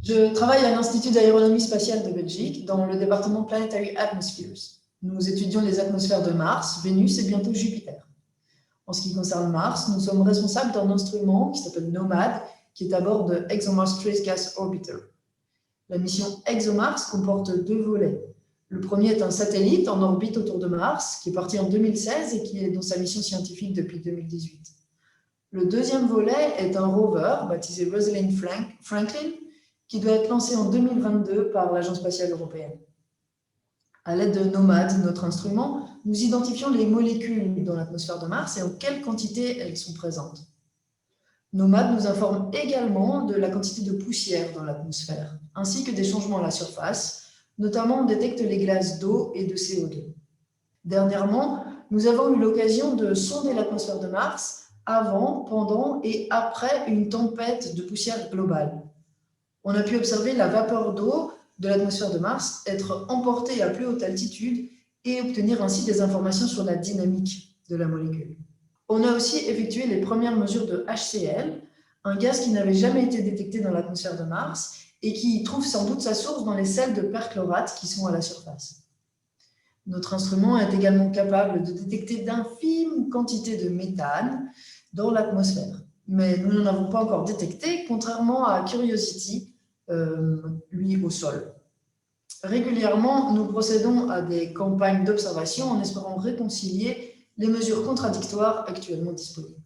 Je travaille à l'Institut d'aéronomie spatiale de Belgique, dans le département Planetary Atmospheres. Nous étudions les atmosphères de Mars, Vénus et bientôt Jupiter. En ce qui concerne Mars, nous sommes responsables d'un instrument qui s'appelle NOMAD, qui est à bord de ExoMars Trace Gas Orbiter. La mission ExoMars comporte 2 volets. Le premier est un satellite en orbite autour de Mars, qui est parti en 2016 et qui est dans sa mission scientifique depuis 2018. Le deuxième volet est un rover, baptisé Rosalind Franklin, qui doit être lancé en 2022 par l'Agence spatiale européenne. À l'aide de NOMAD, notre instrument, nous identifions les molécules dans l'atmosphère de Mars et en quelle quantité elles sont présentes. NOMAD nous informe également de la quantité de poussière dans l'atmosphère, ainsi que des changements à la surface. Notamment, on détecte les glaces d'eau et de CO2. Dernièrement, nous avons eu l'occasion de sonder l'atmosphère de Mars avant, pendant et après une tempête de poussière globale. On a pu observer la vapeur d'eau de l'atmosphère de Mars être emportée à plus haute altitude et obtenir ainsi des informations sur la dynamique de la molécule. On a aussi effectué les premières mesures de HCl, un gaz qui n'avait jamais été détecté dans l'atmosphère de Mars et qui trouve sans doute sa source dans les sels de perchlorate qui sont à la surface. Notre instrument est également capable de détecter d'infimes quantités de méthane dans l'atmosphère, mais nous n'en avons pas encore détecté, contrairement à Curiosity, lui au sol. Régulièrement, nous procédons à des campagnes d'observation en espérant réconcilier les mesures contradictoires actuellement disponibles.